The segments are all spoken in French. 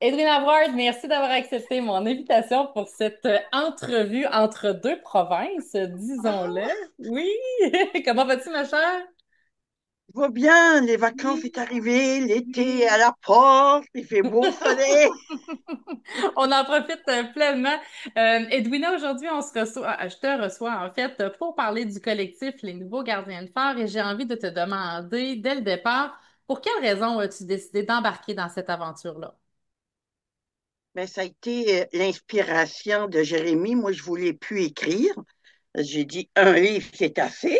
Edwina Ward, merci d'avoir accepté mon invitation pour cette entrevue entre deux provinces, disons-le. Ah, Oui, comment vas-tu, ma chère? va bien, les vacances Oui, est arrivé, l'été est oui. à la porte, il fait beau soleil. On en profite pleinement. Edwina, aujourd'hui, on se reçoit, je te reçois en fait pour parler du collectif Les Nouveaux Gardiens de Phare et j'ai envie de te demander dès le départ, pour quelle raison as-tu décidé d'embarquer dans cette aventure-là? Mais ça a été l'inspiration de Jérémie. Moi, je voulais plus écrire. J'ai dit un livre, c'est assez.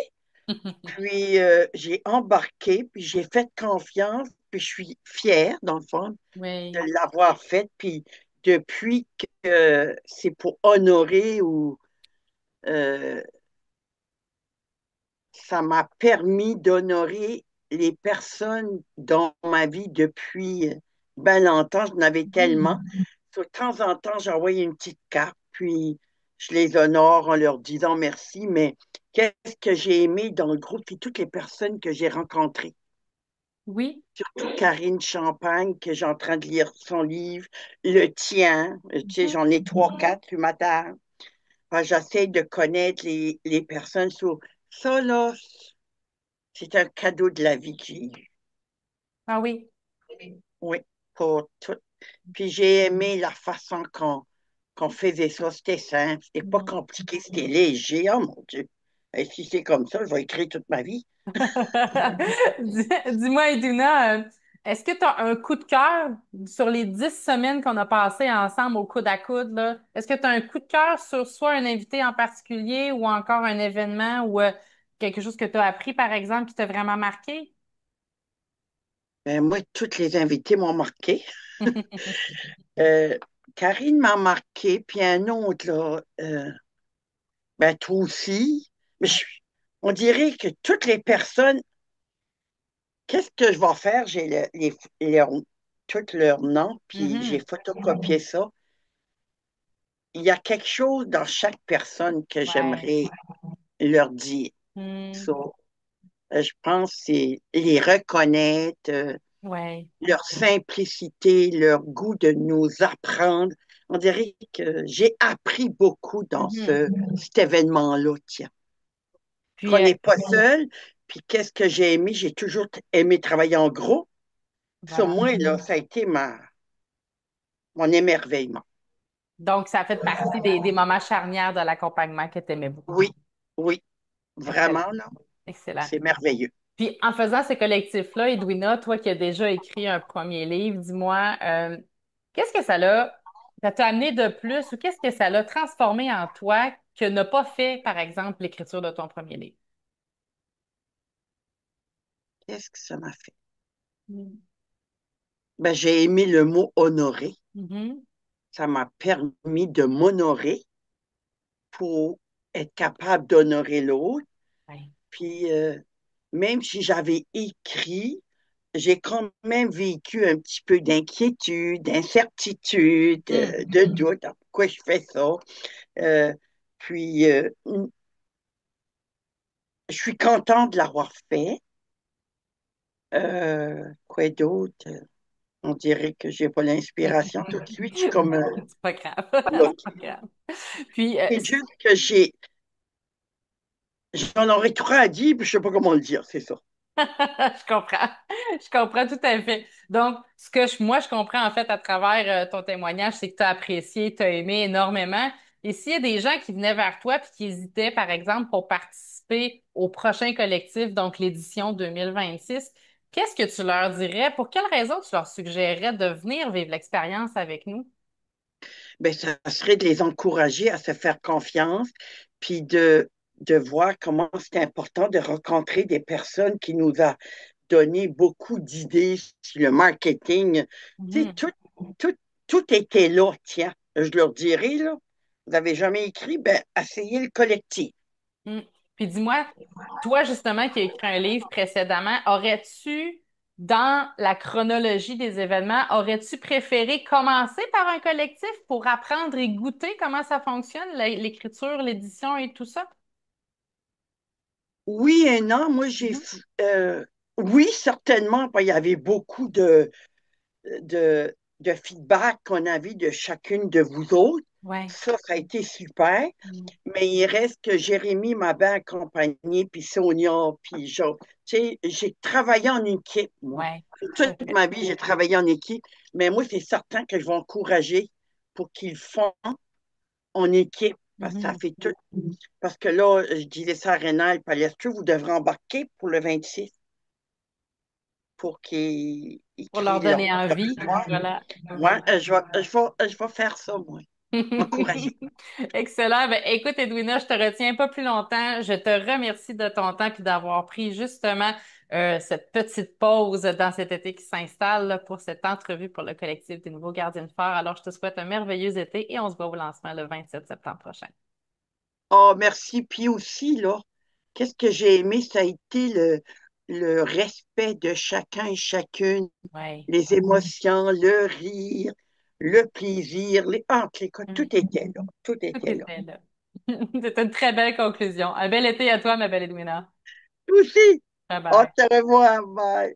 Puis j'ai embarqué, puis j'ai fait confiance, puis je suis fière, dans le fond, de Oui. l'avoir fait. Puis depuis que c'est pour honorer ou euh, ça m'a permis d'honorer les personnes dans ma vie depuis bien longtemps. Je n'avais tellement. De temps en temps, j'envoie une petite carte, puis je les honore en leur disant merci. Mais qu'est-ce que j'ai aimé dans le groupe, c'est toutes les personnes que j'ai rencontrées. Oui. Surtout Karine Champagne, que j'ai en train de lire son livre, le tien. Tu sais, Mhm. j'en ai trois, quatre ce matin. Enfin, j'essaie de connaître les personnes. Ça, là, c'est un cadeau de la vie que j'ai eu. Ah oui. Oui, pour tout. Puis j'ai aimé la façon qu'on faisait ça. C'était simple, c'était pas compliqué, c'était léger. Oh mon Dieu. Et si c'est comme ça, je vais écrire toute ma vie. Dis-moi, Eduna, est-ce que tu as un coup de cœur sur les 10 semaines qu'on a passées ensemble au coude à coude, là? Est-ce que tu as un coup de cœur sur soit un invité en particulier ou encore un événement ou quelque chose que tu as appris, par exemple, qui t'a vraiment marqué? Ben, moi, toutes les invités m'ont marqué. Euh, Karine m'a marqué, puis un autre, là, ben, toi aussi. Mais on dirait que toutes les personnes, qu'est-ce que je vais faire? J'ai tous leurs noms, puis j'ai Mhm. photocopié ça. Il y a quelque chose dans chaque personne que Ouais. j'aimerais leur dire. Hmm. So, je pense que c'est les reconnaître, Ouais. leur simplicité, leur goût de nous apprendre. On dirait que j'ai appris beaucoup dans Mhm. cet événement-là, tiens. Puis, Qu'on n'est pas seul, puis qu'est-ce que j'ai aimé? J'ai toujours aimé travailler en groupe. Sur voilà. moi, là, ça a été mon émerveillement. Donc, ça fait partie des moments charnières de l'accompagnement que tu aimais beaucoup. Oui, oui, Excellent. vraiment, là, Excellent. c'est merveilleux. Puis en faisant ce collectif-là, Edwina, toi qui as déjà écrit un premier livre, dis-moi, qu'est-ce que ça t'a amené de plus ou qu'est-ce que ça l'a transformé en toi que n'a pas fait, par exemple, l'écriture de ton premier livre? Qu'est-ce que ça m'a fait? Mm. Ben, j'ai aimé le mot honorer. Mhm. Ça m'a permis de m'honorer pour être capable d'honorer l'autre. Ouais. Puis, même si j'avais écrit, j'ai quand même vécu un petit peu d'inquiétude, d'incertitude, Mm. de doute. Alors, pourquoi je fais ça? Euh, puis, je suis contente de l'avoir fait. Quoi d'autre? On dirait que j'ai pas l'inspiration tout de suite. Je suis comme C'est pas grave. C'est pas bloquée. grave. Puis, C'est juste que j'en aurais trop à dire, puis je sais pas comment le dire, c'est ça. je comprends. Je comprends tout à fait. Donc, moi, je comprends en fait à travers ton témoignage, c'est que tu as apprécié, tu as aimé énormément. Et s'il y a des gens qui venaient vers toi puis qui hésitaient, par exemple, pour participer au prochain collectif, donc l'édition 2026, qu'est-ce que tu leur dirais? Pour quelles raisons tu leur suggérerais de venir vivre l'expérience avec nous? Ben, ça serait de les encourager à se faire confiance, puis de voir comment c'est important de rencontrer des personnes qui nous a donné beaucoup d'idées sur le marketing. Tu sais, Mhm. tout, tout était là, tiens. Je leur dirais, là, vous n'avez jamais écrit, ben, essayez le collectif. Mm. Puis dis-moi, toi justement qui as écrit un livre précédemment, aurais-tu, dans la chronologie des événements, aurais-tu préféré commencer par un collectif pour apprendre et goûter comment ça fonctionne, l'écriture, l'édition et tout ça? Oui et non, moi oui, certainement, il y avait beaucoup de de feedback qu'on a vu de chacune de vous autres. Ouais. Ça a été super. Mm. Mais il reste que Jérémy m'a bien accompagné, puis Sonia, puis Jo. Tu sais, j'ai travaillé en équipe, moi. Ouais. Tout à Toute fait. ma vie, j'ai travaillé en équipe. Mais moi, c'est certain que je vais encourager pour qu'ils font en équipe, parce que ça Mhm. fait tout. Parce que là, je disais ça à Rénal Palestre, vous devrez embarquer pour le 26 pour qu'ils Pour leur créent leur donner envie. Voilà. moi, Voilà. je vais faire ça, moi. Encourager. Excellent. Ben, écoute, Edwina, je te retiens pas plus longtemps. Je te remercie de ton temps puis d'avoir pris justement cette petite pause dans cet été qui s'installe là, pour cette entrevue pour le collectif des nouveaux gardiens de phare. Alors, je te souhaite un merveilleux été et on se voit au lancement le 27 septembre prochain. Oh, merci. Puis aussi, là, qu'est-ce que j'ai aimé, ça a été le respect de chacun et chacune, Oui, les émotions, le rire, le plaisir, oui, tout était là. Tout tout était là. était là. C'est une très belle conclusion. Un bel été à toi, ma belle Edwina. Aussi, Bye on bye. te revoit. Bye.